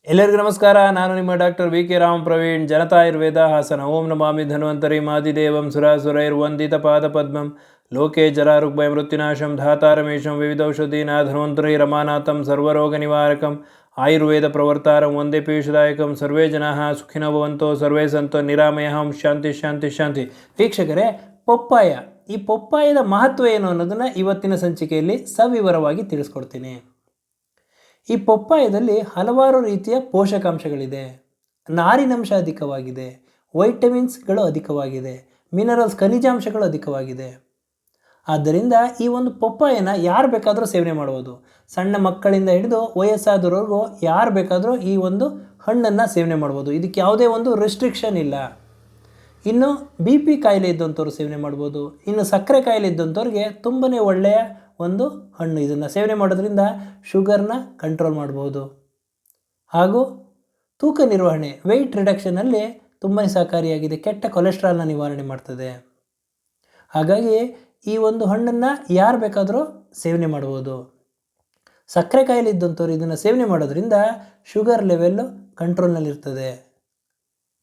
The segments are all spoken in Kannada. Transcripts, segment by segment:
ಎಲ್ಲರಿಗೂ ನಮಸ್ಕಾರ. ನಾನು ನಿಮ್ಮ ಡಾಕ್ಟರ್ ವಿ.ಕೆ. ರಾಮ್ ಪ್ರವೀಣ್. ಜನತಾ ಆಯುರ್ವೇದ ಹಾಸನ. ಓಂ ನಮಾಮಿ ಧನ್ವಂತರಿ ಮಾದಿದೇವಂ ಸುರಾಸುರೈರ್ವಂದಿತ ಪಾದಪದ್ಮಂ ಲೋಕೆ ಜರಾರುಗ್ಭಯ ಮೃತ್ಯುನಾಶಂ ಧಾತಾರಮೇಶಂ ವಿವಿಧೌಷಧೀನಾ ಧನ್ವಂತರಿ ರಮಾನಾಥಂ ಸರ್ವರೋಗ ನಿವಾರಕಂ ಆಯುರ್ವೇದ ಪ್ರವರ್ತಾರಂ ವಂದೇ ಪೀಯೂಷದಾಯಕಂ. ಸರ್ವೇ ಜನಾಃ ಸುಖಿನೋ ಭವಂತೋ ಸರ್ವೇ ಸಂತೋ ನಿರಾಮಯಃ. ಶಾಂತಿ ಶಾಂತಿ ಶಾಂತಿ. ವೀಕ್ಷಕರೇ, ಪಪ್ಪಾಯ, ಈ ಪಪ್ಪಾಯದ ಮಹತ್ವ ಏನು ಅನ್ನೋದನ್ನು ಇವತ್ತಿನ ಸಂಚಿಕೆಯಲ್ಲಿ ಸವಿವರವಾಗಿ ತಿಳಿಸ್ಕೊಡ್ತೀನಿ. ಈ ಪಪ್ಪಾಯದಲ್ಲಿ ಹಲವಾರು ರೀತಿಯ ಪೋಷಕಾಂಶಗಳಿದೆ. ನಾರಿನಂಶ ಅಧಿಕವಾಗಿದೆ, ವೈಟಮಿನ್ಸ್ಗಳು ಅಧಿಕವಾಗಿದೆ, ಮಿನರಲ್ಸ್ ಖನಿಜಾಂಶಗಳು ಅಧಿಕವಾಗಿದೆ. ಆದ್ದರಿಂದ ಈ ಒಂದು ಪಪ್ಪಾಯನ ಯಾರು ಬೇಕಾದರೂ ಸೇವನೆ ಮಾಡ್ಬೋದು. ಸಣ್ಣ ಮಕ್ಕಳಿಂದ ಹಿಡಿದು ವಯಸ್ಸಾದವರೆಗೂ ಯಾರು ಬೇಕಾದರೂ ಈ ಒಂದು ಹಣ್ಣನ್ನು ಸೇವನೆ ಮಾಡ್ಬೋದು. ಇದಕ್ಕೆ ಯಾವುದೇ ಒಂದು ರೆಸ್ಟ್ರಿಕ್ಷನ್ ಇಲ್ಲ. ಇನ್ನು BP ಕಾಯಿಲೆ ಇದ್ದಂಥವ್ರು ಸೇವನೆ ಮಾಡ್ಬೋದು. ಇನ್ನು ಸಕ್ಕರೆ ಕಾಯಿಲೆ ಇದ್ದಂಥವ್ರಿಗೆ ತುಂಬಾ ಒಳ್ಳೆಯ ಒಂದು ಹಣ್ಣು. ಇದನ್ನು ಸೇವನೆ ಮಾಡೋದ್ರಿಂದ ಶುಗರ್ನ ಕಂಟ್ರೋಲ್ ಮಾಡ್ಬೋದು. ಹಾಗೂ ತೂಕ ನಿರ್ವಹಣೆ, ವೆಯ್ಟ್ ರಿಡಕ್ಷನಲ್ಲಿ ತುಂಬಾ ಸಹಕಾರಿಯಾಗಿದೆ. ಕೆಟ್ಟ ಕೊಲೆಸ್ಟ್ರಾಲ್ನ ನಿವಾರಣೆ ಮಾಡ್ತದೆ. ಹಾಗಾಗಿ ಈ ಒಂದು ಹಣ್ಣನ್ನು ಯಾರು ಬೇಕಾದರೂ ಸೇವನೆ ಮಾಡ್ಬೋದು. ಸಕ್ಕರೆ ಕಾಯಿಲೆ ಇದ್ದಂಥವ್ರು ಇದನ್ನು ಸೇವನೆ ಮಾಡೋದ್ರಿಂದ ಶುಗರ್ ಲೆವೆಲ್ಲು ಕಂಟ್ರೋಲ್ನಲ್ಲಿರ್ತದೆ.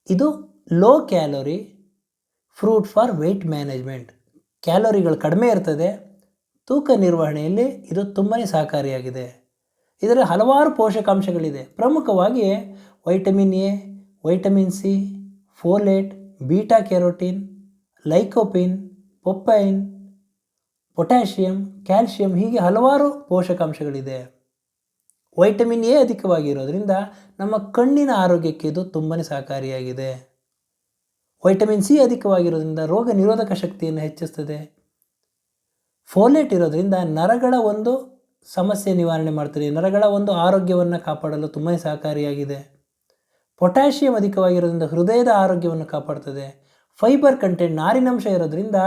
ಇದು low calorie fruit for weight management. ಕ್ಯಾಲೋರಿಗಳು ಕಡಿಮೆ ಇರ್ತದೆ. ತೂಕ ನಿರ್ವಹಣೆಯಲ್ಲಿ ಇದು ತುಂಬಾ ಸಹಕಾರಿಯಾಗಿದೆ. ಇದರಲ್ಲಿ ಹಲವಾರು ಪೋಷಕಾಂಶಗಳಿದೆ. ಪ್ರಮುಖವಾಗಿ vitamin A, vitamin C, folate, beta carotene, lycopene, papain, potassium, calcium, ಹೀಗೆ ಹಲವಾರು ಪೋಷಕಾಂಶಗಳಿದೆ. ವೈಟಮಿನ್ ಎ ಅಧಿಕವಾಗಿರೋದ್ರಿಂದ ನಮ್ಮ ಕಣ್ಣಿನ ಆರೋಗ್ಯಕ್ಕೆ ಇದು ತುಂಬಾ ಸಹಕಾರಿಯಾಗಿದೆ. ವೈಟಮಿನ್ ಸಿ ಅಧಿಕವಾಗಿರೋದ್ರಿಂದ ರೋಗ ನಿರೋಧಕ ಶಕ್ತಿಯನ್ನು ಹೆಚ್ಚಿಸ್ತದೆ. ಫೋಲೇಟ್ ಇರೋದ್ರಿಂದ ನರಗಳ ಒಂದು ಸಮಸ್ಯೆ ನಿವಾರಣೆ ಮಾಡ್ತದೆ. ನರಗಳ ಒಂದು ಆರೋಗ್ಯವನ್ನು ಕಾಪಾಡಲು ತುಂಬಾ ಸಹಕಾರಿಯಾಗಿದೆ. ಪೊಟ್ಯಾಷಿಯಂ ಅಧಿಕವಾಗಿರೋದ್ರಿಂದ ಹೃದಯದ ಆರೋಗ್ಯವನ್ನು ಕಾಪಾಡ್ತದೆ. ಫೈಬರ್ ಕಂಟೆಂಟ್, ನಾರಿನಂಶ ಇರೋದ್ರಿಂದ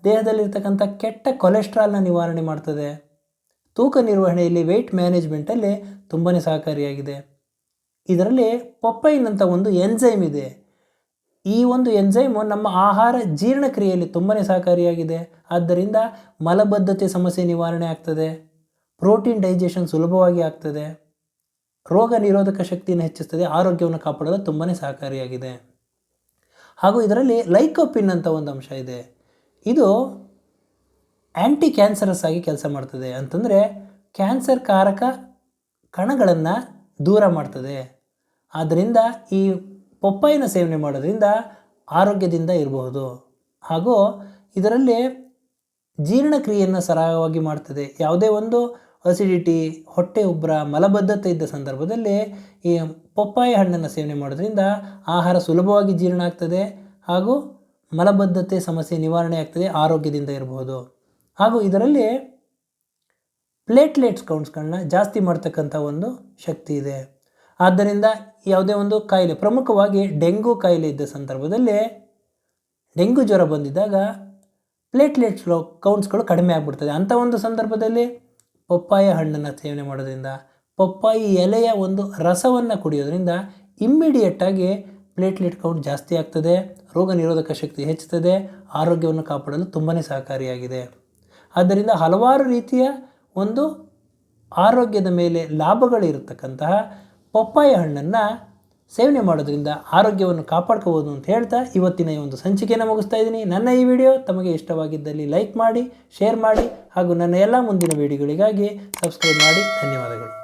ದೇಹದಲ್ಲಿರ್ತಕ್ಕಂಥ ಕೆಟ್ಟ ಕೊಲೆಸ್ಟ್ರಾಲ್ನ ನಿವಾರಣೆ ಮಾಡ್ತದೆ. ತೂಕ ನಿರ್ವಹಣೆಯಲ್ಲಿ, ವೆಯ್ಟ್ ಮ್ಯಾನೇಜ್ಮೆಂಟಲ್ಲಿ ತುಂಬಾ ಸಹಕಾರಿಯಾಗಿದೆ. ಇದರಲ್ಲಿ ಪಪ್ಪೈನ್ ಅಂತ ಒಂದು ಎನ್ಸೈಮ್ ಇದೆ. ಈ ಒಂದು ಎನ್ಸೈಮು ನಮ್ಮ ಆಹಾರ ಜೀರ್ಣಕ್ರಿಯೆಯಲ್ಲಿ ತುಂಬಾ ಸಹಕಾರಿಯಾಗಿದೆ. ಆದ್ದರಿಂದ ಮಲಬದ್ಧತೆ ಸಮಸ್ಯೆ ನಿವಾರಣೆ ಆಗ್ತದೆ. ಪ್ರೋಟೀನ್ ಡೈಜೆಷನ್ ಸುಲಭವಾಗಿ ಆಗ್ತದೆ. ರೋಗ ನಿರೋಧಕ ಶಕ್ತಿಯನ್ನು ಹೆಚ್ಚಿಸ್ತದೆ. ಆರೋಗ್ಯವನ್ನು ಕಾಪಾಡಲು ತುಂಬಾ ಸಹಕಾರಿಯಾಗಿದೆ. ಹಾಗೂ ಇದರಲ್ಲಿ ಲೈಕೋಪಿನ್ ಅಂತ ಒಂದು ಅಂಶ ಇದೆ. ಇದು ಆ್ಯಂಟಿ ಕ್ಯಾನ್ಸರಸ್ ಆಗಿ ಕೆಲಸ ಮಾಡ್ತದೆ. ಅಂತಂದರೆ ಕ್ಯಾನ್ಸರ್ ಕಾರಕ ಕಣಗಳನ್ನು ದೂರ ಮಾಡ್ತದೆ. ಆದ್ದರಿಂದ ಈ ಪಪ್ಪಾಯಿನ ಸೇವನೆ ಮಾಡೋದ್ರಿಂದ ಆರೋಗ್ಯದಿಂದ ಇರಬಹುದು. ಹಾಗೂ ಇದರಲ್ಲಿ ಜೀರ್ಣಕ್ರಿಯೆಯನ್ನು ಸರಾಗವಾಗಿ ಮಾಡ್ತದೆ. ಯಾವುದೇ ಒಂದು ಅಸಿಡಿಟಿ, ಹೊಟ್ಟೆ ಉಬ್ಬರ, ಮಲಬದ್ಧತೆ ಇದ್ದ ಸಂದರ್ಭದಲ್ಲಿ ಈ ಪಪ್ಪಾಯ ಹಣ್ಣನ್ನು ಸೇವನೆ ಮಾಡೋದ್ರಿಂದ ಆಹಾರ ಸುಲಭವಾಗಿ ಜೀರ್ಣ ಆಗ್ತದೆ. ಹಾಗೂ ಮಲಬದ್ಧತೆ ಸಮಸ್ಯೆ ನಿವಾರಣೆ ಆಗ್ತದೆ. ಆರೋಗ್ಯದಿಂದ ಇರಬಹುದು. ಹಾಗೂ ಇದರಲ್ಲಿ ಪ್ಲೇಟ್ಲೆಟ್ಸ್ ಕೌಂಟ್ಸ್ಗಳನ್ನ ಜಾಸ್ತಿ ಮಾಡ್ತಕ್ಕಂಥ ಒಂದು ಶಕ್ತಿ ಇದೆ. ಆದ್ದರಿಂದ ಯಾವುದೇ ಒಂದು ಕಾಯಿಲೆ, ಪ್ರಮುಖವಾಗಿ ಡೆಂಗು ಕಾಯಿಲೆ ಇದ್ದ ಸಂದರ್ಭದಲ್ಲಿ, ಡೆಂಗು ಜ್ವರ ಬಂದಿದ್ದಾಗ ಪ್ಲೇಟ್ಲೆಟ್ಸ್ ಕೌಂಟ್ಸ್ಗಳು ಕಡಿಮೆ ಆಗಿಬಿಡ್ತದೆ. ಅಂಥ ಒಂದು ಸಂದರ್ಭದಲ್ಲಿ ಪಪ್ಪಾಯ ಹಣ್ಣನ್ನು ಸೇವನೆ ಮಾಡೋದ್ರಿಂದ, ಪಪ್ಪಾಯಿ ಎಲೆಯ ಒಂದು ರಸವನ್ನು ಕುಡಿಯೋದ್ರಿಂದ ಇಮ್ಮಿಡಿಯೇಟಾಗಿ ಪ್ಲೇಟ್ಲೆಟ್ ಕೌಂಟ್ ಜಾಸ್ತಿ ಆಗ್ತದೆ. ರೋಗ ನಿರೋಧಕ ಶಕ್ತಿ ಹೆಚ್ಚುತ್ತದೆ. ಆರೋಗ್ಯವನ್ನು ಕಾಪಾಡಲು ತುಂಬಾ ಸಹಕಾರಿಯಾಗಿದೆ. ಆದ್ದರಿಂದ ಹಲವಾರು ರೀತಿಯ ಒಂದು ಆರೋಗ್ಯದ ಮೇಲೆ ಲಾಭಗಳಿರತಕ್ಕಂತಹ ಪಪ್ಪಾಯ ಹಣ್ಣನ್ನು ಸೇವನೆ ಮಾಡೋದ್ರಿಂದ ಆರೋಗ್ಯವನ್ನು ಕಾಪಾಡ್ಕೋಬೋದು ಅಂತ ಹೇಳ್ತಾ ಇವತ್ತಿನ ಈ ಒಂದು ಸಂಚಿಕೆಯನ್ನು ಮುಗಿಸ್ತಾ ಇದ್ದೀನಿ. ನನ್ನ ಈ ವಿಡಿಯೋ ತಮಗೆ ಇಷ್ಟವಾಗಿದ್ದಲ್ಲಿ ಲೈಕ್ ಮಾಡಿ, ಶೇರ್ ಮಾಡಿ, ಹಾಗೂ ನನ್ನ ಎಲ್ಲ ಮುಂದಿನ ವಿಡಿಯೋಗಳಿಗಾಗಿ ಸಬ್ಸ್ಕ್ರೈಬ್ ಮಾಡಿ. ಧನ್ಯವಾದಗಳು.